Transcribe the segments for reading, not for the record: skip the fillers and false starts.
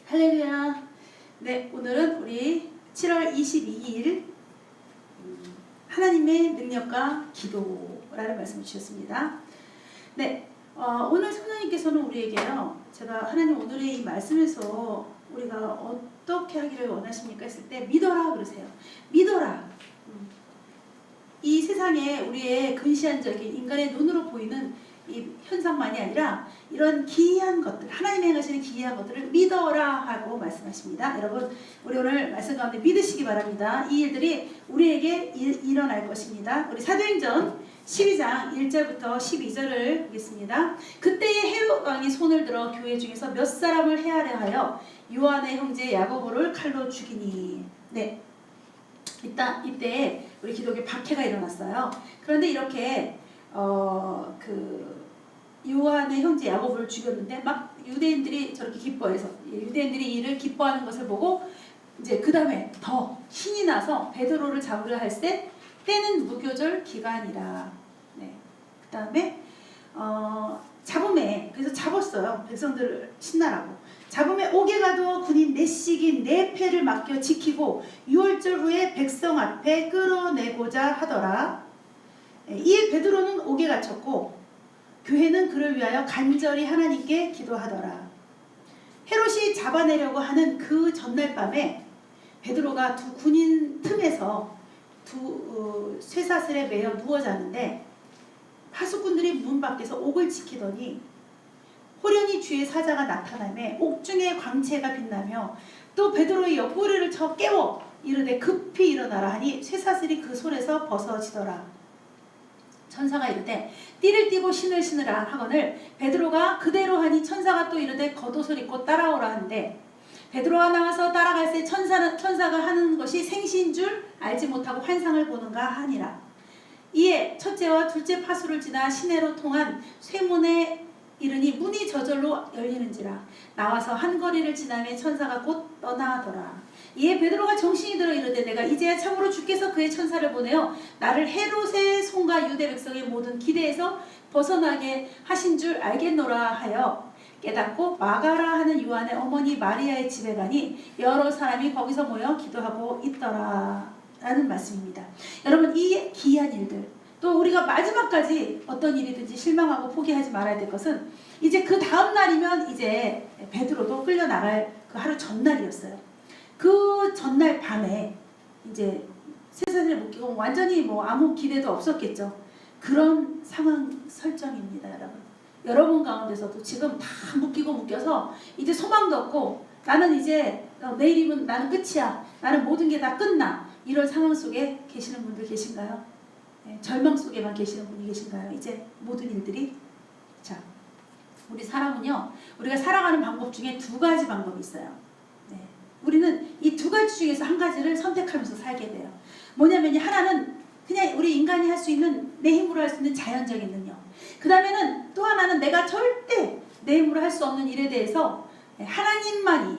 할렐루야. 네, 오늘은 우리 7월 22일 하나님의 능력과 기도라는 말씀을 주셨습니다. 네, 오늘 성령님께서는 우리에게요, 제가 하나님 오늘의 이 말씀에서 우리가 어떻게 하기를 원하십니까 했을 때 믿어라 그러세요. 믿어라. 이 세상에 우리의 근시안적인 인간의 눈으로 보이는 이 현상만이 아니라 이런 기이한 것들, 하나님이 행하시는 기이한 것들을 믿어라 하고 말씀하십니다. 여러분, 우리 오늘 말씀 가운데 믿으시기 바랍니다. 이 일들이 우리에게 일어날 것입니다. 우리 사도행전 12장 1절부터 12절을 보겠습니다. 그때에 헤롯 왕이 손을 들어 교회 중에서 몇 사람을 해하려 하여 요한의 형제 야고보를 칼로 죽이니. 네, 이때 우리 기독교 박해가 일어났어요. 그런데 이렇게 요한의 형제 야고보를 죽였는데 막 유대인들이 저렇게 기뻐해서 유대인들이 이를 기뻐하는 것을 보고 이제 그 다음에 더 신이 나서 베드로를 잡으려 할 때 때는 무교절 기간이라. 네. 그 다음에 잡음에 그래서 잡았어요. 백성들을 신나라고. 잡음에 옥에 가도 군인 4씩이 4패를 맡겨 지키고 6월절 후에 백성 앞에 끌어내고자 하더라. 이에 베드로는 옥에 갇혔고 교회는 그를 위하여 간절히 하나님께 기도하더라. 헤롯이 잡아내려고 하는 그 전날 밤에 베드로가 두 군인 틈에서 두 쇠사슬에 매여 누워 자는데 하수꾼들이 문 밖에서 옥을 지키더니 호련히 주의 사자가 나타나며 옥중에 광채가 빛나며 또 베드로의 옆구리를 쳐 깨워 이르되 급히 일어나라 하니 쇠사슬이 그 솔에서 벗어지더라. 천사가 이르되 띠를 띠고 신을 신으라 하거늘 베드로가 그대로 하니 천사가 또 이르되 겉옷을 입고 따라오라 하는데 베드로가 나와서 따라갈새 천사가 하는 것이 생시인 줄 알지 못하고 환상을 보는가 하니라. 이에 첫째와 둘째 파수를 지나 시내로 통한 쇠문에 이르니 문이 저절로 열리는지라. 나와서 한 거리를 지나며 천사가 곧 떠나더라. 이에 베드로가 정신이 들어 이르되 내가 이제야 참으로 주께서 그의 천사를 보내어 나를 헤롯의 손과 유대 백성의 모든 기대에서 벗어나게 하신 줄 알겠노라 하여 깨닫고 마가라 하는 요한의 어머니 마리아의 집에 가니 여러 사람이 거기서 모여 기도하고 있더라 라는 말씀입니다. 여러분, 이 기이한 일들, 또 우리가 마지막까지 어떤 일이든지 실망하고 포기하지 말아야 될 것은 이제 그 다음 날이면 이제 베드로도 끌려나갈 그 하루 전날이었어요. 그 전날 밤에 이제 쇠사슬에 묶이고 완전히 뭐 아무 기대도 없었겠죠. 그런 상황 설정입니다, 여러분. 여러분 가운데서도 지금 다 묶여서 이제 소망도 없고 나는 이제 내일이면 나는 끝이야. 나는 모든 게 다 끝나. 이런 상황 속에 계시는 분들 계신가요? 네, 절망 속에만 계시는 분이 계신가요? 이제 모든 일들이. 자, 우리 사람은요, 우리가 살아가는 방법 중에 2가지 방법이 있어요. 네, 우리는 이 2가지 중에서 한 가지를 선택하면서 살게 돼요. 뭐냐면 하나는 그냥 우리 인간이 할 수 있는, 내 힘으로 할 수 있는 자연적인 능력. 그 다음에는 또 하나는 내가 절대 내 힘으로 할 수 없는 일에 대해서 하나님만이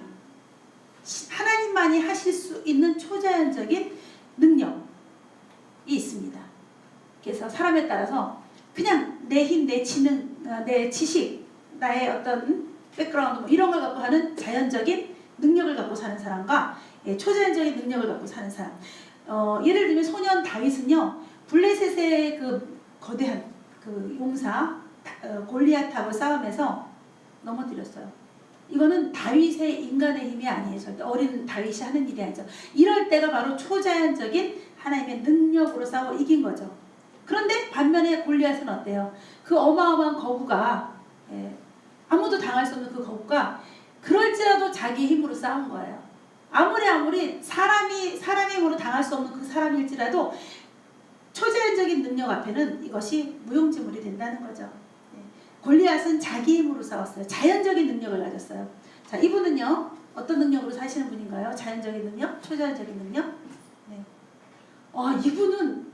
하실 수 있는 초자연적인 능력이 있습니다. 그래서 사람에 따라서 그냥 내 힘, 내 지능, 내 지식, 나의 어떤 백그라운드 뭐 이런 걸 갖고 하는 자연적인 능력을 갖고 사는 사람과 초자연적인 능력을 갖고 사는 사람. 예를 들면 소년 다윗은요, 블레셋의 그 거대한 그 용사 골리앗하고 싸움에서 넘어뜨렸어요. 이거는 다윗의 인간의 힘이 아니에요. 절대 어린 다윗이 하는 일이 아니죠. 이럴 때가 바로 초자연적인 하나님의 능력으로 싸워 이긴 거죠. 그런데 반면에 골리앗은 어때요? 그 어마어마한 거구가, 아무도 당할 수 없는 그 거구가 그럴지라도 자기 힘으로 싸운 거예요. 아무리 사람의 힘으로 당할 수 없는 그 사람일지라도 초자연적인 능력 앞에는 이것이 무용지물이 된다는 거죠. 골리앗은 자기 힘으로 싸웠어요. 자연적인 능력을 가졌어요. 자, 이분은요, 어떤 능력으로 사시는 분인가요? 자연적인 능력? 초자연적인 능력? 네. 이분은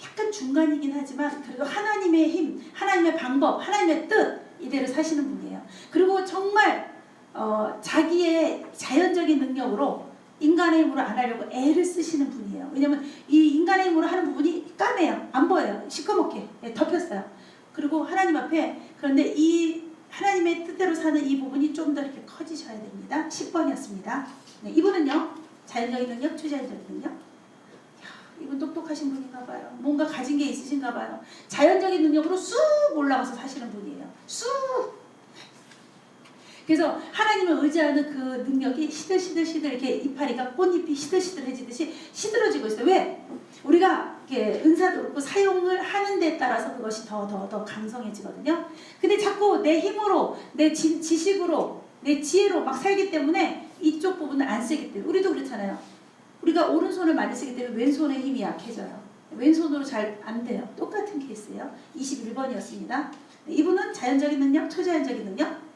약간 중간이긴 하지만 그래도 하나님의 힘, 하나님의 방법, 하나님의 뜻 이대로 사시는 분이에요. 그리고 정말 자기의 자연적인 능력으로 인간의 힘으로 안 하려고 애를 쓰시는 분이에요. 왜냐면 이 인간의 힘으로 하는 부분이 까매요. 안 보여요. 시커멓게 덮였어요. 그리고 하나님 앞에, 그런데 이 하나님의 뜻대로 사는 이 부분이 좀 더 이렇게 커지셔야 됩니다. 10번이었습니다. 네, 이분은요. 자연적인 능력, 초자연적인 능력. 이분 똑똑하신 분인가 봐요. 뭔가 가진 게 있으신가 봐요. 자연적인 능력으로 쑥 올라가서 사시는 분이에요. 쑥! 그래서 하나님을 의지하는 그 능력이 시들시들 이렇게 이파리가 꽃잎이 시들시들해지듯이 시들어지고 있어요. 왜? 우리가 이렇게 은사도 그렇고 사용을 하는 데 따라서 그것이 더 강성해지거든요. 근데 자꾸 내 힘으로, 내 지식으로, 내 지혜로 막 살기 때문에 이쪽 부분을 안 쓰기 때문에 우리도 그렇잖아요. 우리가 오른손을 많이 쓰기 때문에 왼손의 힘이 약해져요. 왼손으로 잘 안 돼요. 똑같은 케이스예요. 21번이었습니다. 이분은 자연적인 능력, 초자연적인 능력.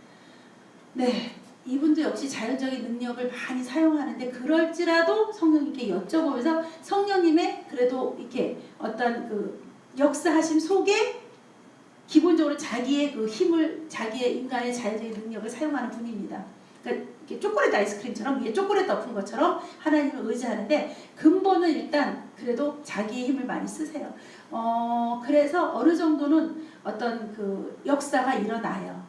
네, 이분도 역시 자연적인 능력을 많이 사용하는데 그럴지라도 성령님께 여쭤보면서 성령님의 그래도 이렇게 어떤 그 역사하심 속에 기본적으로 자기의 그 힘을, 자기의 인간의 자연적인 능력을 사용하는 분입니다. 그러니까 이렇게 초콜릿 아이스크림처럼 위에 초콜릿 덮은 것처럼 하나님을 의지하는데 근본은 일단 그래도 자기의 힘을 많이 쓰세요. 그래서 어느 정도는 어떤 그 역사가 일어나요.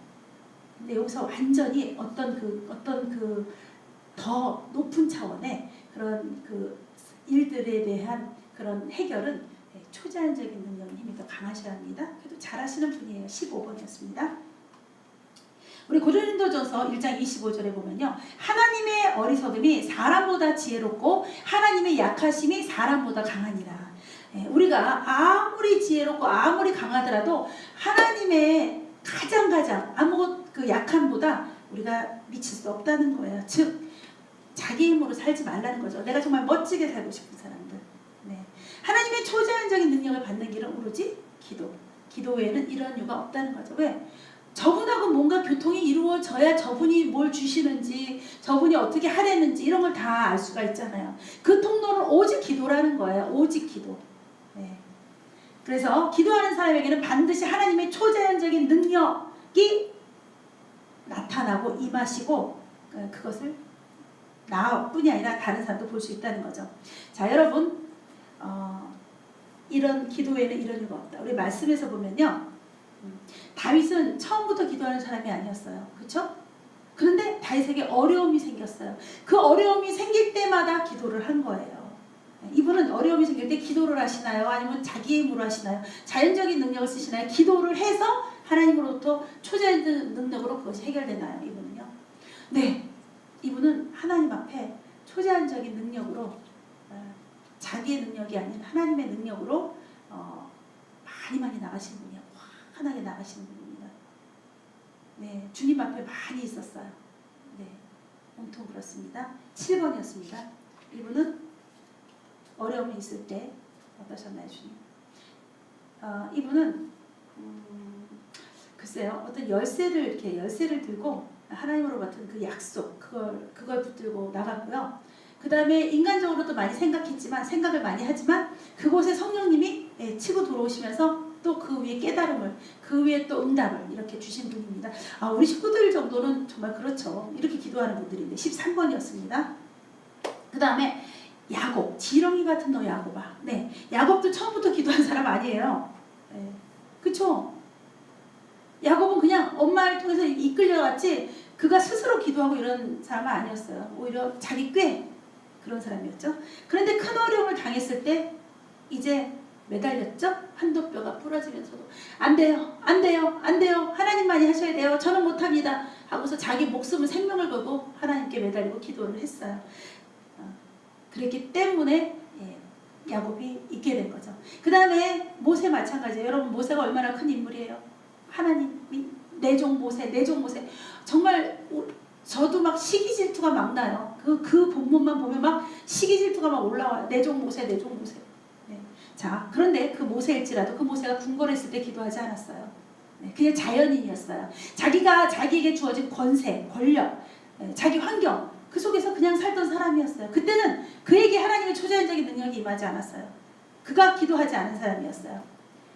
근데 여기서 완전히 어떤 그 더 높은 차원의 그런 그 일들에 대한 그런 해결은 초자연적인 능력의 힘이 더 강하셔야 합니다. 그래도 잘하시는 분이에요. 15번이었습니다. 우리 고린도전서 1장 25절에 보면요. 하나님의 어리석음이 사람보다 지혜롭고 하나님의 약하심이 사람보다 강하니라. 우리가 아무리 지혜롭고 아무리 강하더라도 하나님의 가장 아무것 그 약함보다 우리가 미칠 수 없다는 거예요. 즉 자기 힘으로 살지 말라는 거죠. 내가 정말 멋지게 살고 싶은 사람들. 네. 하나님의 초자연적인 능력을 받는 길은 오로지 기도. 기도 외에는 이런 이유가 없다는 거죠. 왜? 저분하고 뭔가 교통이 이루어져야 저분이 뭘 주시는지, 저분이 어떻게 하려는지 이런 걸 다 알 수가 있잖아요. 그 통로는 오직 기도라는 거예요. 오직 기도. 네. 그래서 기도하는 사람에게는 반드시 하나님의 초자연적인 능력이 나타나고 임하시고 그것을 나뿐이 아니라 다른 사람도 볼 수 있다는 거죠. 자, 여러분 이런 기도에는 이런 이유가 없다. 우리 말씀에서 보면요. 다윗은 처음부터 기도하는 사람이 아니었어요. 그렇죠? 그런데 다윗에게 어려움이 생겼어요. 그 어려움이 생길 때마다 기도를 한 거예요. 이분은 어려움이 생길 때 기도를 하시나요? 아니면 자기 힘으로 하시나요? 자연적인 능력을 쓰시나요? 기도를 해서 하나님으로부터 초자연적 능력으로 그것이 해결되나요? 이분은요. 네, 이분은 하나님 앞에 초자연적인 능력으로 자기의 능력이 아닌 하나님의 능력으로 많이 나가신 분이에요. 환하게 나가시는 분입니다. 네, 주님 앞에 많이 있었어요. 네, 온통 그렇습니다. 7번이었습니다. 이분은 어려움이 있을 때 어떠셨나요, 주님? 이분은 글쎄요, 어떤 열쇠를 들고 하나님으로 받은 그 약속 그걸 붙들고 나갔고요. 그 다음에 인간적으로도 많이 생각을 많이 하지만 그곳에 성령님이 치고 들어오시면서 또 그 위에 깨달음을, 그 위에 또 응답을 이렇게 주신 분입니다. 우리 식구들 정도는 정말 그렇죠. 이렇게 기도하는 분들인데 13번이었습니다. 그 다음에 야곱, 지렁이 같은 너 야곱아. 네, 야곱도 처음부터 기도한 사람 아니에요. 네, 그쵸? 야곱은 그냥 엄마를 통해서 이끌려갔지 그가 스스로 기도하고 이런 사람은 아니었어요. 오히려 자기 꽤 그런 사람이었죠. 그런데 큰 어려움을 당했을 때 이제 매달렸죠? 한도뼈가 부러지면서도 안 돼요, 하나님만이 하셔야 돼요, 저는 못합니다 하고서 자기 목숨을 생명을 걸고 하나님께 매달리고 기도를 했어요. 그랬기 때문에 야곱이 있게 된 거죠. 그 다음에 모세 마찬가지예요. 여러분, 모세가 얼마나 큰 인물이에요. 하나님이 내 종 모세 정말 저도 막 시기 질투가 막 나요. 그 본문만 보면 막 시기 질투가 막 올라와요. 내 종 모세. 네. 자, 그런데 그 모세일지라도 그 모세가 궁궐했을 때 기도하지 않았어요. 네, 그냥 자연인이었어요. 자기에게 주어진 권세, 권력, 자기 환경 그 속에서 그냥 살던 사람이었어요. 그때는 그에게 하나님의 초자연적인 능력이 임하지 않았어요. 그가 기도하지 않은 사람이었어요.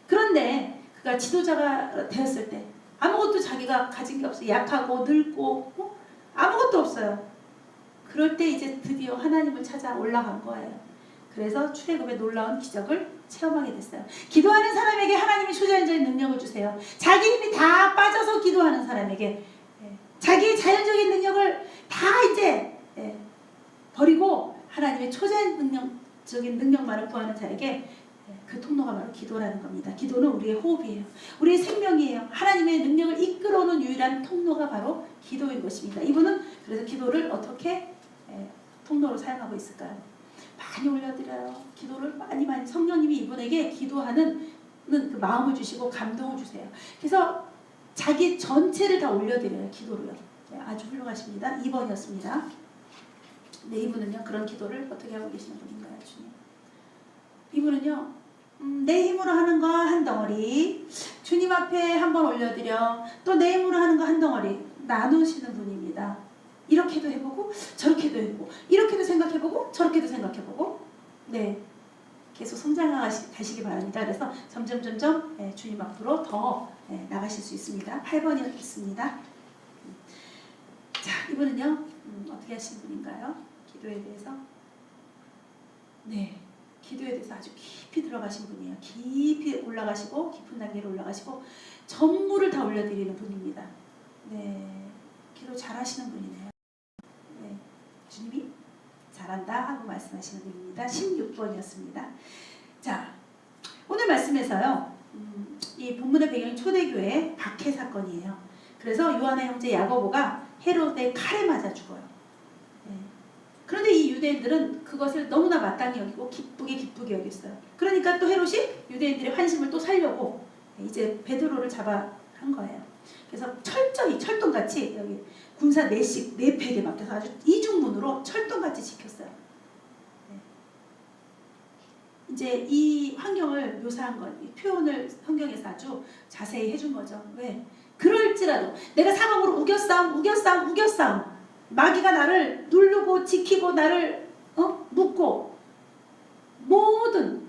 그런데 그가 지도자가 되었을 때 아무것도 자기가 가진 게 없어요. 약하고 늙고 아무것도 없어요. 그럴 때 이제 드디어 하나님을 찾아 올라간 거예요. 그래서 출애굽의 놀라운 기적을 체험하게 됐어요. 기도하는 사람에게 하나님이 초자연적인 능력을 주세요. 자기 힘이 다 빠져서 기도하는 사람에게 자기의 자연적인 능력을 다 이제 버리고 하나님의 초자연적인 능력만을 구하는 자에게 그 통로가 바로 기도라는 겁니다. 기도는 우리의 호흡이에요. 우리의 생명이에요. 하나님의 능력을 이끌어오는 유일한 통로가 바로 기도인 것입니다. 이분은 그래서 기도를 어떻게 통로로 사용하고 있을까요? 많이 올려드려요. 기도를 많이 성령님이 이분에게 기도하는 그 마음을 주시고 감동을 주세요. 그래서 자기 전체를 다 올려드려요. 기도로요. 아주 훌륭하십니다. 2번이었습니다. 네, 이분은요 그런 기도를 어떻게 하고 계시는 분인가요, 주님? 이분은요 내 힘으로 하는 거 한 덩어리, 주님 앞에 한번 올려드려 또 내 힘으로 하는 거 한 덩어리 나누시는 분입니다. 이렇게도 해보고 저렇게도 해보고 이렇게도 생각해보고 저렇게도 생각해보고 네 계속 성장하시기 바랍니다. 그래서 점점 주님 앞으로 더 나가실 수 있습니다. 8번이었습니다. 자, 이분은요 어떻게 하시는 분인가요? 기도에 대해서 네 기도에 대해서 아주 깊이 들어가신 분이에요. 깊이 올라가시고 깊은 단계로 올라가시고 전부를 다 올려드리는 분입니다. 네, 기도 잘하시는 분이네요. 네, 주님이 잘한다 하고 말씀하시는 분입니다. 16번이었습니다. 자, 오늘 말씀에서요 이 본문의 배경이 초대교회 박해 사건이에요. 그래서 요한의 형제 야고보가 헤롯의 칼에 맞아 죽어요. 그런데 이 유대인들은 그것을 너무나 마땅히 여기고 기쁘게 여겼어요. 그러니까 또 헤롯이 유대인들의 환심을 또 살려고 이제 베드로를 잡아 한 거예요. 그래서 철저히 철동같이 여기 군사 4팩에 맡겨서 아주 이중문으로 철동같이 지켰어요. 이제 이 환경을 묘사한 것, 이 표현을 성경에서 아주 자세히 해준 거죠. 왜? 그럴지라도 내가 사방으로 우겨싸움 마귀가 나를 누르고 지키고 나를 묶고 모든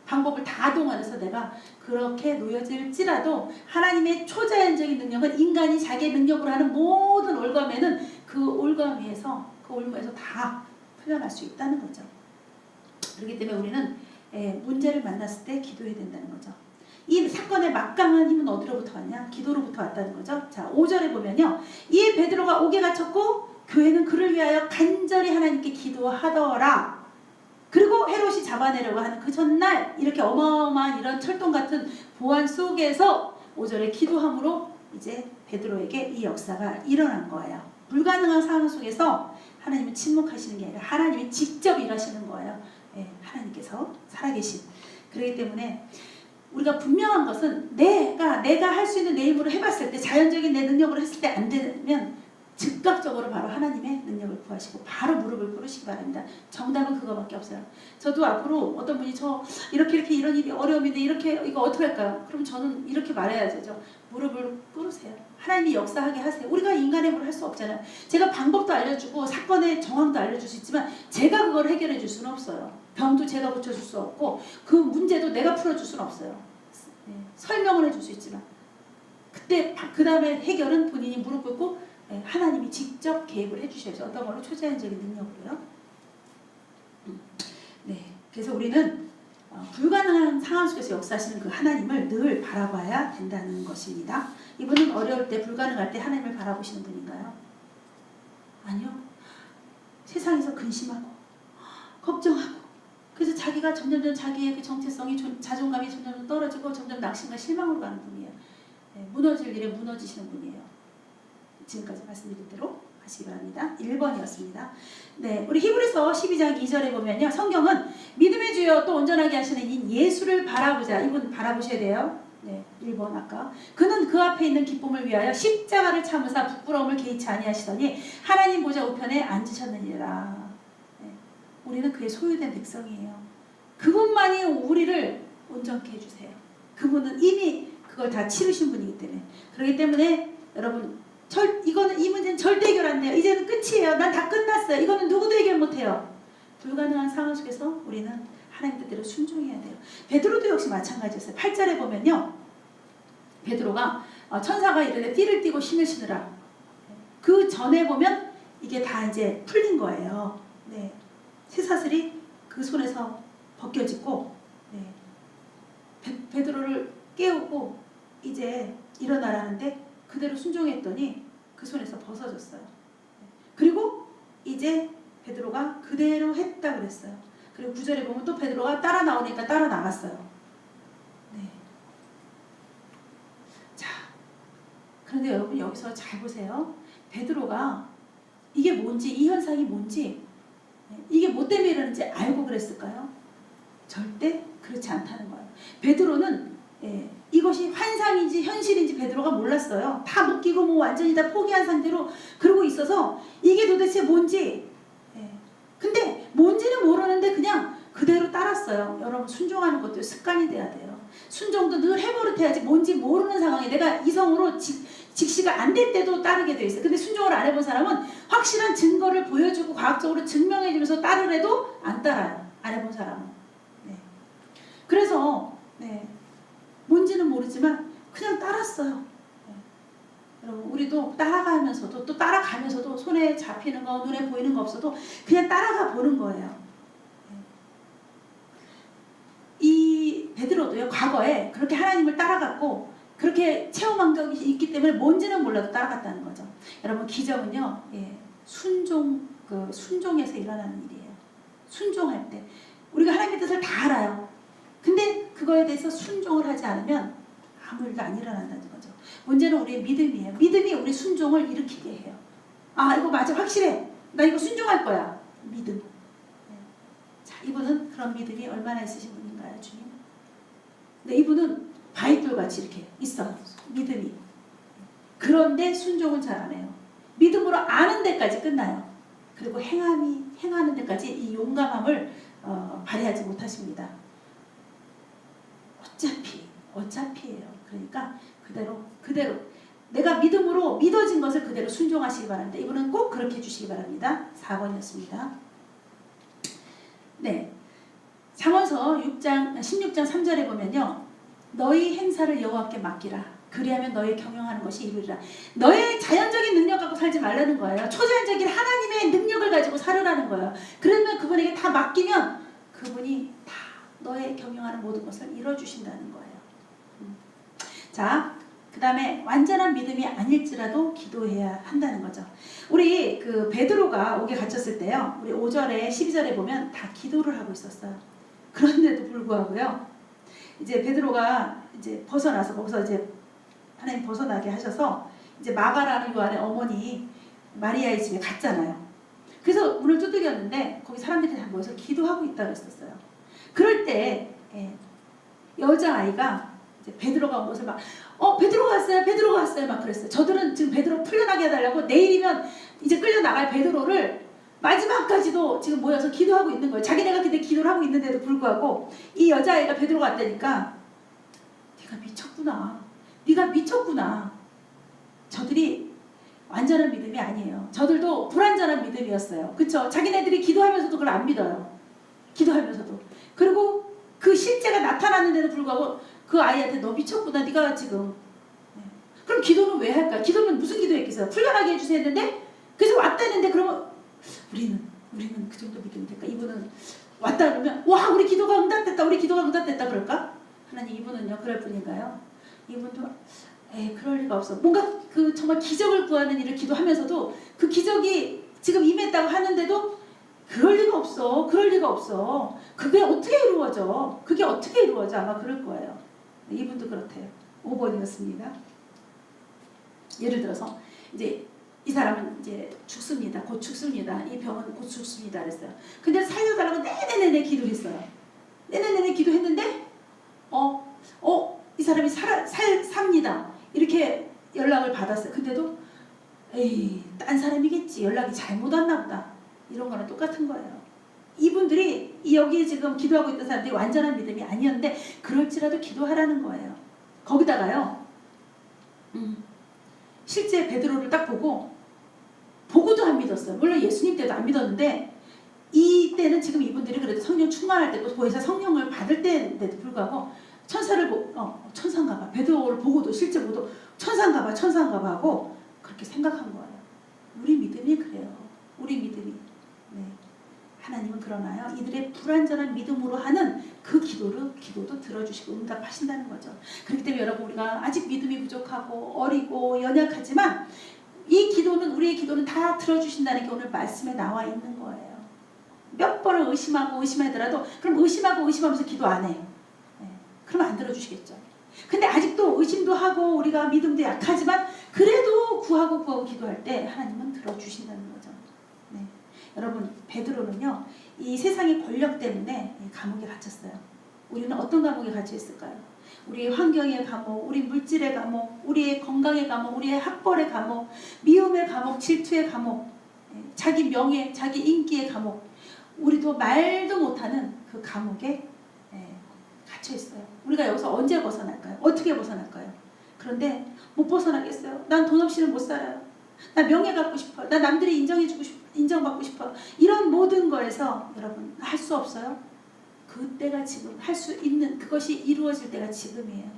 방법을 다 동원해서 내가 그렇게 놓여질지라도 하나님의 초자연적인 능력은 인간이 자기의 능력으로 하는 모든 올가매는 그 올가매에서 다 풀려날 수 있다는 거죠. 그렇기 때문에 우리는 문제를 만났을 때 기도해야 된다는 거죠. 이 사건의 막강한 힘은 어디로부터 왔냐? 기도로부터 왔다는 거죠. 자, 5절에 보면요. 이에 베드로가 옥에 갇혔고 교회는 그를 위하여 간절히 하나님께 기도하더라. 그리고 헤롯이 잡아내려고 하는 그 전날 이렇게 어마어마한 이런 철동 같은 보안 속에서 5절에 기도함으로 이제 베드로에게 이 역사가 일어난 거예요. 불가능한 상황 속에서 하나님은 침묵하시는 게 아니라 하나님이 직접 일하시는 거예요. 하나님께서 살아계신. 그렇기 때문에 우리가 분명한 것은 내가 할 수 있는 내 힘으로 해봤을 때 자연적인 내 능력으로 했을 때 안 되면 즉각적으로 바로 하나님의 능력을 구하시고 바로 무릎을 꿇으시기 바랍니다. 정답은 그거밖에 없어요. 저도 앞으로 어떤 분이 저 이렇게 이런 일이 어려움인데 이거 어떻게 할까요? 그럼 저는 이렇게 말해야 되죠. 무릎을 꿇으세요. 하나님이 역사하게 하세요. 우리가 인간의 힘으로 할 수 없잖아요. 제가 방법도 알려주고 사건의 정황도 알려줄 수 있지만 제가 그걸 해결해 줄 수는 없어요. 병도 제가 고쳐줄 수 없고 그 문제도 내가 풀어줄 수는 없어요. 설명을 해줄 수 있지만 그때 그 다음에 해결은 본인이 무릎 꿇고 하나님이 직접 개입을 해주셔야죠. 어떤 걸로? 초자연적인 능력으로요. 네, 그래서 우리는 불가능한 상황 속에서 역사하시는 그 하나님을 늘 바라봐야 된다는 것입니다. 이분은 어려울 때 불가능할 때 하나님을 바라보시는 분인가요? 아니요. 세상에서 근심하고 걱정하고 그래서 자기가 점점 자기의 그 정체성이 자존감이 점점 떨어지고 점점 낙심과 실망으로 가는 분이에요. 무너질 일에 무너지시는 분이에요. 지금까지 말씀드린 대로 하시기 바랍니다. 1번이었습니다. 네, 우리 히브리서 12장 2절에 보면요. 성경은 믿음의 주여 또 온전하게 하시는 이 예수를 바라보자. 이분 바라보셔야 돼요. 네, 1번 아까. 그는 그 앞에 있는 기쁨을 위하여 십자가를 참으사 부끄러움을 개의치 아니하시더니 하나님 보좌 우편에 앉으셨느니라. 네, 우리는 그의 소유된 백성이에요. 그분만이 우리를 온전케 해주세요. 그분은 이미 그걸 다 치르신 분이기 때문에. 그렇기 때문에 여러분 이 문제는 절대 해결 안 돼요. 이제는 끝이에요. 난 다 끝났어요. 이거는 누구도 해결 못해요. 불가능한 상황 속에서 우리는 하나님 뜻대로 순종해야 돼요. 베드로도 역시 마찬가지였어요. 8절에 보면요. 베드로가 천사가 이르되 띠를 띠고 신을 신으라. 그 전에 보면 이게 다 이제 풀린 거예요. 네. 쇠사슬이 그 손에서 벗겨지고 네. 베드로를 깨우고 이제 일어나라는데 그대로 순종했더니 그 손에서 벗어졌어요. 그리고 이제 베드로가 그대로 했다 그랬어요. 그리고 9절에 보면 또 베드로가 따라 나오니까 따라 나갔어요. 네. 자, 그런데 여러분 여기서 잘 보세요. 베드로가 이게 뭔지, 이 현상이 뭔지, 이게 뭐 때문에 이러는지 알고 그랬을까요? 절대 그렇지 않다는 거예요. 베드로는 이것이 환상인지 현실인지 베드로가 몰랐어요. 다 묶이고 뭐 완전히 다 포기한 상태로 그러고 있어서 이게 도대체 뭔지, 근데 뭔지는 모르는데 그냥 그대로 따랐어요. 여러분 순종하는 것도 습관이 돼야 돼요. 순종도 늘 해버릇해야지. 뭔지 모르는 상황에 내가 이성으로 직시가 안 될 때도 따르게 돼 있어요. 근데 순종을 안 해본 사람은 확실한 증거를 보여주고 과학적으로 증명해주면서 따르래도 안 따라요. 안 해본 사람은. 네. 그래서 뭔지는 모르지만 그냥 따랐어요. 여러분 우리도 따라가면서도 또 따라가면서도 손에 잡히는 거 눈에 보이는 거 없어도 그냥 따라가 보는 거예요. 이 베드로도요 과거에 그렇게 하나님을 따라갔고 그렇게 체험한 적이 있기 때문에 뭔지는 몰라도 따라갔다는 거죠. 여러분 기적은요 순종에서 일어나는 일이에요. 순종할 때 우리가 하나님의 뜻을 다 알아요. 근데 그거에 대해서 순종을 하지 않으면 아무 일도 안 일어난다는 거죠. 문제는 우리의 믿음이에요. 믿음이 우리 순종을 일으키게 해요. 아 이거 맞아 확실해. 나 이거 순종할 거야. 믿음. 자 이분은 그런 믿음이 얼마나 있으신 분인가요 주님? 네 이분은 바위돌같이 이렇게 있어요. 믿음이. 그런데 순종은 잘 안 해요. 믿음으로 아는 데까지 끝나요. 그리고 행하는 데까지 이 용감함을 발휘하지 못하십니다. 어차피예요. 그러니까 그대로 내가 믿음으로 믿어진 것을 그대로 순종하시기 바랍니다. 이분은 꼭 그렇게 해주시기 바랍니다. 4번이었습니다. 네, 잠언서 16장 3절에 보면요. 너희 행사를 여호와께 맡기라. 그리하면 너희 경영하는 것이 이루리라. 너의 자연적인 능력 갖고 살지 말라는 거예요. 초자연적인 하나님의 능력을 가지고 살으라는 거예요. 그러면 그분에게 다 맡기면 그분이 다 너의 경영하는 모든 것을 이뤄주신다는 거예요. 자, 그 다음에 완전한 믿음이 아닐지라도 기도해야 한다는 거죠. 우리 그 베드로가 옥에 갇혔을 때요. 우리 5절에 12절에 보면 다 기도를 하고 있었어요. 그런데도 불구하고요. 이제 베드로가 이제 벗어나서 거기서 이제 하나님 벗어나게 하셔서 이제 마가라는 요한의 어머니 마리아의 집에 갔잖아요. 그래서 문을 두들겼는데 거기 사람들이 다 모여서 기도하고 있다고 했었어요. 그럴 때 여자아이가 이제 베드로가 온 것을 막 베드로가 왔어요 막 그랬어요. 저들은 지금 베드로 풀려나게 해달라고 내일이면 이제 끌려나갈 베드로를 마지막까지도 지금 모여서 기도하고 있는 거예요. 자기네가 근데 기도를 하고 있는데도 불구하고 이 여자아이가 베드로가 왔다니까 네가 미쳤구나. 저들이 완전한 믿음이 아니에요. 저들도 불완전한 믿음이었어요. 그쵸? 자기네들이 기도하면서도 그걸 안 믿어요. 기도하면서도. 그리고 그 실제가 나타났는데도 불구하고 그 아이한테 너 미쳤구나. 네가 지금. 그럼 기도는 왜 할까? 기도는 무슨 기도했겠어요? 풀려나게 해주세요 했는데 그래서 왔다는데 그러면 우리는 그 정도 믿으면 될까? 이분은 왔다 그러면 와 우리 기도가 응답됐다 그럴까? 하나님 이분은요 그럴 뿐인가요? 이분도 그럴 리가 없어. 뭔가 그 정말 기적을 구하는 일을 기도하면서도 그 기적이 지금 임했다고 하는데도 그럴 리가 없어. 그게 어떻게 이루어져? 아마 그럴 거예요. 이분도 그렇대요. 5번이었습니다. 예를 들어서 이제 이 사람은 이제 죽습니다. 곧 죽습니다. 이 병은 곧 죽습니다. 그랬어요. 근데 살려달라고 내내내내 기도했어요. 내내내내 기도했는데 이 사람이 삽니다. 이렇게 연락을 받았어요. 근데도 딴 사람이겠지. 연락이 잘못 왔나 보다. 이런 거랑 똑같은 거예요. 이분들이 여기 지금 기도하고 있던 사람들이 완전한 믿음이 아니었는데 그럴지라도 기도하라는 거예요. 거기다가요. 실제 베드로를 딱 보고도 안 믿었어요. 물론 예수님 때도 안 믿었는데 이때는 지금 이분들이 그래도 성령 충만할 때고 보혜사 성령을 받을 때인데도 불구하고 천사인가 봐. 베드로를 보고도 실제 보고도 천사인가 봐 하고 그렇게 생각한 거예요. 우리 믿음이 그래요. 우리 믿음이. 네. 하나님은 그러나요? 이들의 불완전한 믿음으로 하는 그 기도도 들어주시고 응답하신다는 거죠. 그렇기 때문에 여러분, 우리가 아직 믿음이 부족하고 어리고 연약하지만 이 기도는, 우리의 기도는 다 들어주신다는 게 오늘 말씀에 나와 있는 거예요. 몇 번을 의심하고 의심하더라도, 그럼 의심하고 의심하면서 기도 안 해. 그러면 안 들어주시겠죠. 근데 아직도 의심도 하고 우리가 믿음도 약하지만 그래도 구하고 기도할 때 하나님은 들어주신다는 거죠. 네. 여러분, 베드로는요, 이 세상의 권력 때문에 감옥에 갇혔어요. 우리는 어떤 감옥에 갇혀 있을까요? 우리의 환경의 감옥, 우리 물질의 감옥, 우리의 건강의 감옥, 우리의 학벌의 감옥, 미움의 감옥, 질투의 감옥, 자기 명예, 자기 인기의 감옥, 우리도 말도 못하는 그 감옥에 갇혀 있어요. 우리가 여기서 언제 벗어날까요? 어떻게 벗어날까요? 그런데 못 벗어나겠어요. 난 돈 없이는 못 살아요. 나 명예 갖고 싶어. 나 남들이 인정해주고 싶어. 인정받고 싶어. 이런 모든 거에서 여러분 할 수 없어요. 그때가 지금 할 수 있는, 그것이 이루어질 때가 지금이에요.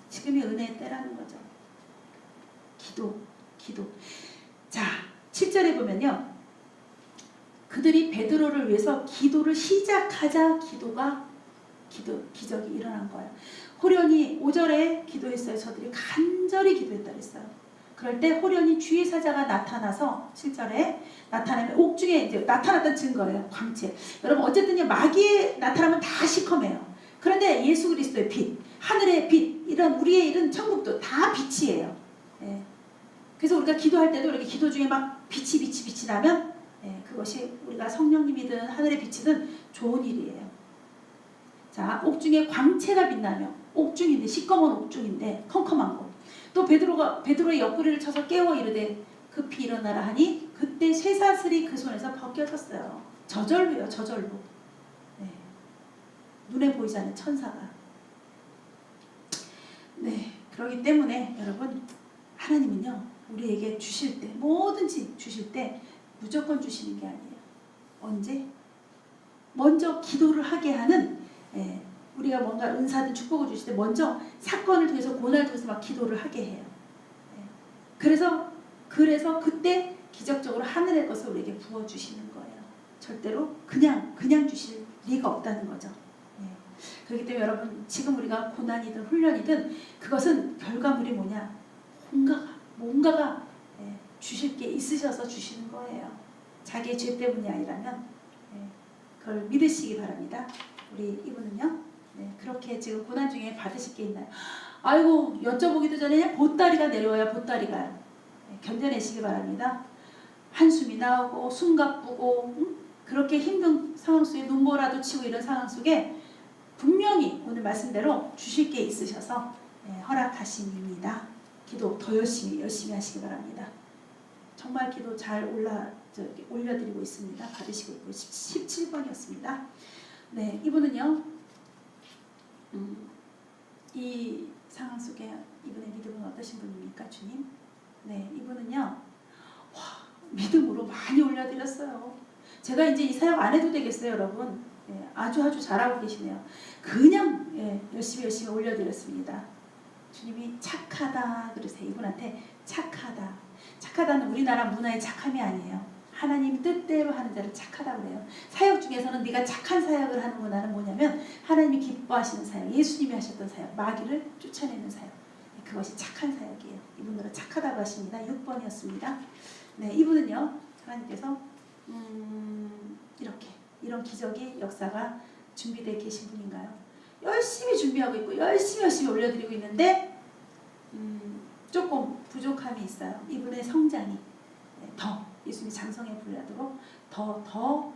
지금이 은혜의 때라는 거죠. 기도. 자, 7절에 보면요, 그들이 베드로를 위해서 기도를 시작하자 기적이 일어난 거예요. 호련히 5절에 기도했어요. 저들이 간절히 기도했다 그랬어요. 그럴 때 호련히 주의 사자가 나타나서 7절에 나타나면 옥중에 이제 나타났던 증거예요. 광채. 여러분, 어쨌든 마귀에 나타나면 다 시커매요. 그런데 예수 그리스도의 빛, 하늘의 빛, 이런 우리의 이런 천국도 다 빛이에요. 예. 그래서 우리가 기도할 때도 이렇게 기도 중에 막 빛이 나면 그것이 우리가 성령님이든 하늘의 빛이든 좋은 일이에요. 자, 옥중에 광채가 빛나며, 옥중인데, 시꺼먼 옥중인데 컴컴한 곳. 또 베드로의 옆구리를 쳐서 깨워 이르되 급히 일어나라 하니 그때 쇠사슬이 그 손에서 벗겨졌어요. 저절로요, 저절로. 네. 눈에 보이지 않는 천사가. 네, 그렇기 때문에 여러분, 하나님은요, 우리에게 주실 때, 뭐든지 주실 때 무조건 주시는 게 아니에요. 언제? 먼저 기도를 하게 하는, 우리가 뭔가 은사든 축복을 주실 때 먼저 사건을 통해서, 고난을 통해서 막 기도를 하게 해요. 그래서 그때 기적적으로 하늘의 것을 우리에게 부어주시는 거예요. 절대로 그냥 주실 리가 없다는 거죠. 그렇기 때문에 여러분, 지금 우리가 고난이든 훈련이든 그것은 결과물이 뭐냐? 뭔가가 주실 게 있으셔서 주시는 거예요. 자기의 죄 때문이 아니라면 그걸 믿으시기 바랍니다. 우리 이분은요, 그렇게 지금 고난 중에 받으실 게 있나요? 아이고, 여쭤보기도 전에 보따리가 내려와요. 보따리가. 견뎌내시기 바랍니다. 한숨이 나오고 숨가쁘고 그렇게 힘든 상황 속에 눈보라도 치고 이런 상황 속에 분명히 오늘 말씀대로 주실 게 있으셔서 허락하심입니다. 기도 더 열심히 하시기 바랍니다. 정말 기도 잘 올려드리고 있습니다. 받으시고 있고 17번이었습니다. 네, 이분은요, 이 상황 속에 이분의 믿음은 어떠신 분입니까, 주님? 네, 이분은요, 믿음으로 많이 올려드렸어요. 제가 이제 이 사역 안 해도 되겠어요, 여러분. 아주 잘하고 계시네요. 그냥 열심히 올려드렸습니다. 주님이 착하다 그러세요. 이분한테 착하다는 우리나라 문화의 착함이 아니에요. 하나님 뜻대로 하는 자를 착하다고 그래요. 사역 중에서는 네가 착한 사역을 하는구나는 뭐냐면 하나님이 기뻐하시는 사역, 예수님이 하셨던 사역, 마귀를 쫓아내는 사역, 그것이 착한 사역이에요. 이분으로 착하다고 하십니다. 6번이었습니다. 네, 이분은요, 하나님께서 이런 기적의 역사가 준비되어 계신 분인가요? 열심히 준비하고 있고 열심히 올려드리고 있는데 조금 부족함이 있어요. 이분의 성장이 더 예수님이 장성에 불리도록 더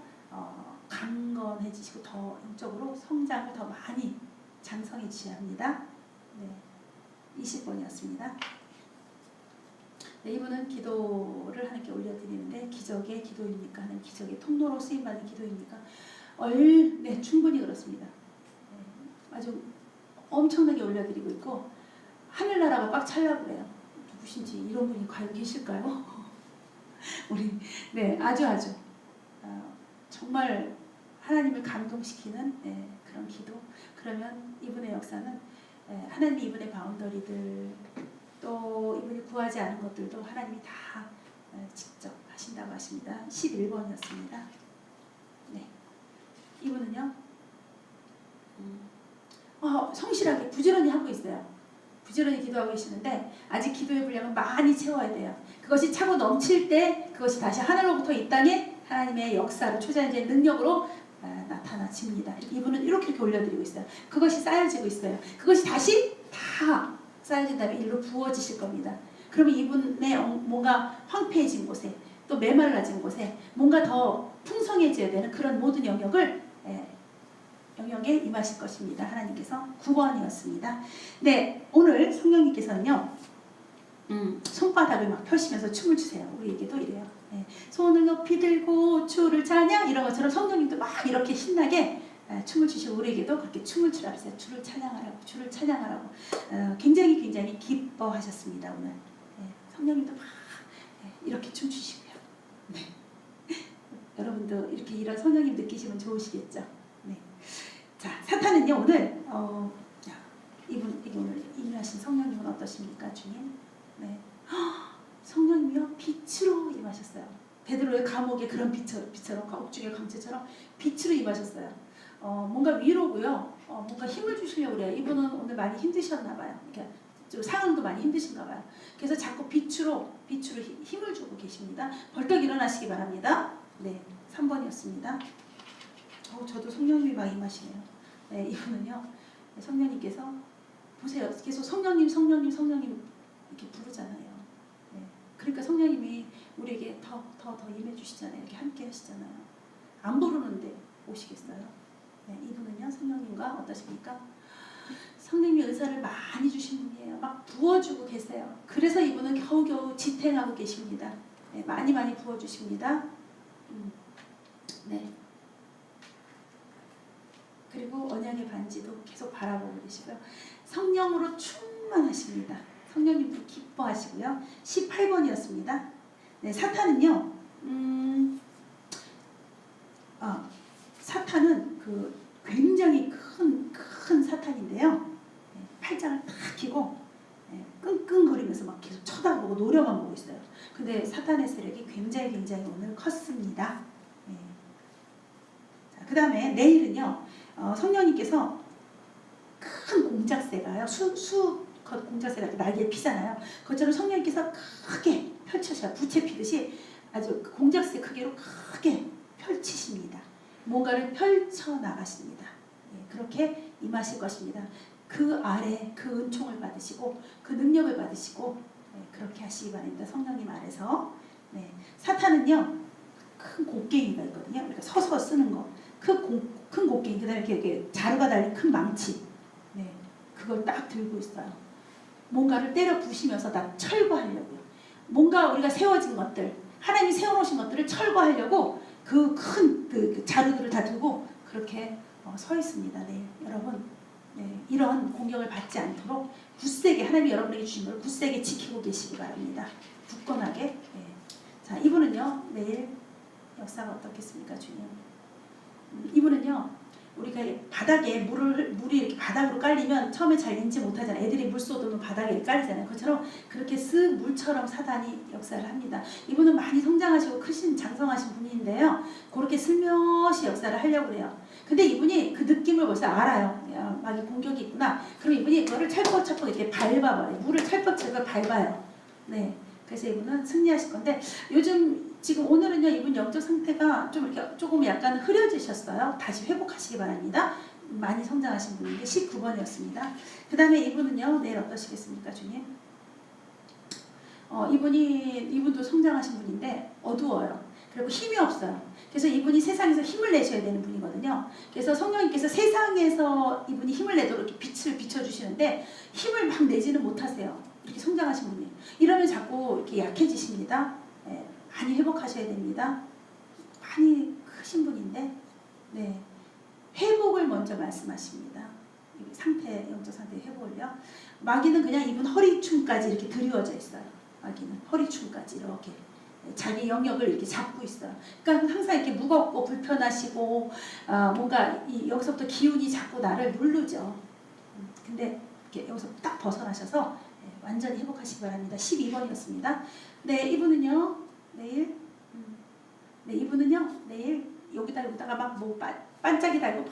강건해지시고 더 영적으로 성장을 더 많이 장성해지셔야 합니다. 네, 20번이었습니다. 네, 이분은 기도를 하나님께 올려드리는데 기적의 기도입니까? 아니면 기적의 통로로 쓰임받는 기도입니까? 네, 충분히 그렇습니다. 네, 아주 엄청나게 올려드리고 있고 하늘나라가 꽉 차려고 그래요. 누구신지 이런 분이 과연 계실까요? 우리 아주 정말 하나님을 감동시키는 그런 기도. 그러면 이분의 역사는 하나님이 이분의 바운더리들 또 이분이 구하지 않은 것들도 하나님이 다 직접 하신다고 하십니다. 11번이었습니다. 네, 이분은요, 성실하게 부지런히 하고 있어요. 부지런히 기도하고 계시는데 아직 기도의 분량은 많이 채워야 돼요. 그것이 차고 넘칠 때 그것이 다시 하늘로부터 이 땅에 하나님의 역사로 초자연적인 능력으로 나타나집니다. 이분은 이렇게 올려드리고 있어요. 그것이 쌓여지고 있어요. 그것이 다시 다 쌓여진 다음에 일로 부어지실 겁니다. 그러면 이분의 뭔가 황폐해진 곳에 또 메말라진 곳에 뭔가 더 풍성해져야 되는 그런 모든 영역에 임하실 것입니다. 하나님께서 9번이었습니다. 네, 오늘 성령님께서는요, 손바닥을 막 펴시면서 춤을 추세요. 우리에게도 이래요. 네, 손을 높이 들고 주를 찬양 이런 것처럼 성령님도 막 이렇게 신나게 춤을 추시고 우리에게도 그렇게 춤을 추라 그랬어요. 주를 찬양하라고, 주를 찬양하라고. 굉장히 기뻐하셨습니다. 오늘. 네, 성령님도 막 이렇게 춤추시고요. 네. 여러분도 이렇게 이런 성령님 느끼시면 좋으시겠죠. 네. 자, 사탄은요 오늘 이분 오늘 임하신 성령님은 어떠십니까, 주님? 네. 성령님이요 빛으로 임하셨어요. 베드로의 감옥에 그런 빛처럼 옥중의 광채처럼 빛으로 임하셨어요. 뭔가 위로고요. 뭔가 힘을 주시려고 그래요. 이분은 오늘 많이 힘드셨나 봐요. 그러니까 좀 상황도 많이 힘드신가 봐요. 그래서 자꾸 빛으로 힘을 주고 계십니다. 벌떡 일어나시기 바랍니다. 네, 3번이었습니다. 저도 성령님이 막 임하시네요. 네, 이분은요, 성령님께서 보세요. 계속 성령님 이렇게 부르잖아요. 네, 그러니까 성령님이 우리에게 더 임해 주시잖아요. 이렇게 함께 하시잖아요. 안 부르는데 오시겠어요? 네, 이분은요, 성령님과 어떠십니까? 성령님의 의사를 많이 주신 분이에요. 막 부어주고 계세요. 그래서 이분은 겨우겨우 지탱하고 계십니다. 네, 많이 부어주십니다. 네. 그리고 언약의 반지도 계속 바라보고 계시고요. 성령으로 충만하십니다. 성령님도 기뻐하시고요. 18번이었습니다. 네, 사탄은요. 사탄은 굉장히 큰 사탄인데요. 팔짱을 탁 끼고 끙끙거리면서 막 계속 쳐다보고 노려만 보고 있어요. 근데 사탄의 세력이 굉장히 오늘 컸습니다. 네. 자, 그 다음에 내일은요. 성령님께서 큰 공작새가요. 공작새가 날개에 피잖아요. 그것처럼 성령님께서 크게 펼쳐져요. 부채 피듯이 아주 공작새 크기로 크게 펼치십니다. 뭔가를 펼쳐나가십니다. 네, 그렇게 임하실 것입니다. 그 아래 그 은총을 받으시고 그 능력을 받으시고 그렇게 하시기 바랍니다. 성령님 아래서. 네, 사탄은요. 큰 곡괭이가 있거든요. 그러니까 서서 쓰는 거. 큰 곡괭이, 그 다음에 이렇게 자루가 달린 큰 망치. 네, 그걸 딱 들고 있어요. 뭔가를 때려 부시면서 다 철거하려고요. 뭔가 우리가 세워진 것들, 하나님이 세워놓으신 것들을 철거하려고 그 큰 자루들을 다 들고 그렇게 서 있습니다. 네, 여러분. 네, 이런 공격을 받지 않도록 굳세게 하나님이 여러분에게 주신 걸 굳세게 지키고 계시기 바랍니다. 굳건하게. 네. 자, 이분은요 내일 역사가 어떻겠습니까, 주님? 이분은요 우리가 바닥에 물이 이렇게 바닥으로 깔리면 처음에 잘 인지 못하잖아요. 애들이 물 쏟으면 바닥에 깔리잖아요. 그것처럼 그렇게 쓱 물처럼 사단이 역사를 합니다. 이분은 많이 성장하시고 크신 장성하신 분인데요. 그렇게 슬며시 역사를 하려고 그래요. 근데 이분이 그 느낌을 벌써 알아요. 야, 막 공격이 있구나. 그럼 이분이 그거를 찰떡 이렇게 밟아버려요. 물을 찰떡 밟아요. 네, 그래서 이분은 승리하실 건데 지금 오늘은요 이분 영적 상태가 좀 이렇게 조금 약간 흐려지셨어요. 다시 회복하시기 바랍니다. 많이 성장하신 분인데 19번이었습니다. 그 다음에 이분은요 내일 어떠시겠습니까, 주님? 이분도 성장하신 분인데 어두워요. 그리고 힘이 없어요. 그래서 이분이 세상에서 힘을 내셔야 되는 분이거든요. 그래서 성령님께서 세상에서 이분이 힘을 내도록 이렇게 빛을 비춰주시는데 힘을 막 내지는 못하세요. 이렇게 성장하신 분이. 이러면 자꾸 이렇게 약해지십니다. 네, 많이 회복하셔야 됩니다. 많이 크신 분인데, 네, 회복을 먼저 말씀하십니다. 영적 상태 회복을요. 마귀는 그냥 이분 허리춤까지 이렇게 드리워져 있어요. 마귀는 허리춤까지 이렇게 자기 영역을 이렇게 잡고 있어요. 그러니까 항상 이렇게 무겁고 불편하시고 뭔가 여기서부터 기운이 자꾸 나를 누르죠. 근데 이렇게 여기서 딱 벗어나셔서 완전히 회복하시기 바랍니다. 12번이었습니다. 네, 이분은요 내일 여기다가 막 뭐 반짝이 달고 막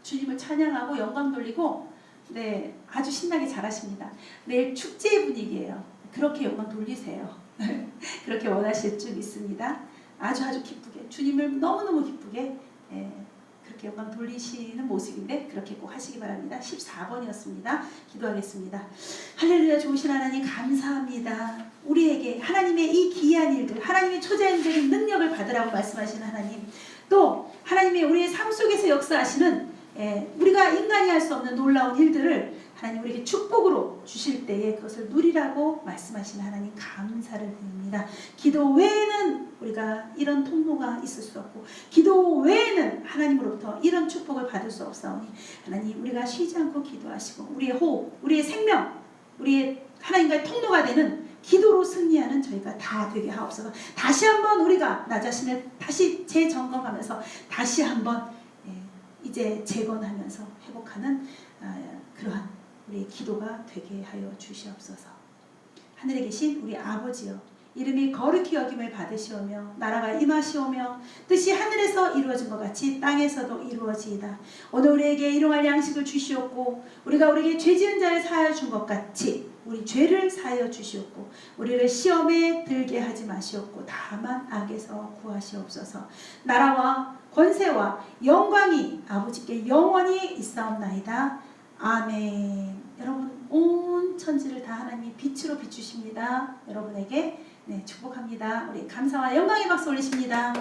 주님을 찬양하고 영광 돌리고 네 아주 신나게 잘하십니다. 내일 축제의 분위기예요. 그렇게 영광 돌리세요. 그렇게 원하실 줄 믿습니다. 아주 기쁘게 주님을 너무너무 기쁘게 그렇게 영광 돌리시는 모습인데 그렇게 꼭 하시기 바랍니다. 14번이었습니다. 기도하겠습니다. 할렐루야. 좋으신 하나님 감사합니다. 우리에게 하나님의 이 기이한 일들, 하나님의 초자연적인 능력을 받으라고 말씀하시는 하나님, 또 하나님의 우리의 삶 속에서 역사하시는 우리가 인간이 할 수 없는 놀라운 일들을 하나님 우리에게 축복으로 주실 때에 그것을 누리라고 말씀하시는 하나님 감사를 드립니다. 기도 외에는 우리가 이런 통로가 있을 수 없고 기도 외에는 하나님으로부터 이런 축복을 받을 수 없사오니 하나님 우리가 쉬지 않고 기도하시고 우리의 호흡, 우리의 생명, 우리의 하나님과의 통로가 되는 기도로 승리하는 저희가 다 되게 하옵소서. 다시 한번 우리가 나 자신을 다시 재점검하면서 다시 한번 이제 재건하면서 회복하는 그러한 우리의 기도가 되게 하여 주시옵소서. 하늘에 계신 우리 아버지여, 이름이 거룩히 여김을 받으시오며 나라가 임하시오며 뜻이 하늘에서 이루어진 것 같이 땅에서도 이루어지이다. 오늘 우리에게 일용할 양식을 주시옵고 우리가 우리에게 죄 지은 자를 사하여 준 것 같이 우리 죄를 사하여 주시옵고 우리를 시험에 들게 하지 마시옵고 다만 악에서 구하시옵소서. 나라와 권세와 영광이 아버지께 영원히 있사옵나이다. 아멘. 여러분 온 천지를 다 하나님이 빛으로 비추십니다. 여러분에게 축복합니다. 우리 감사와 영광의 박수 올리십니다.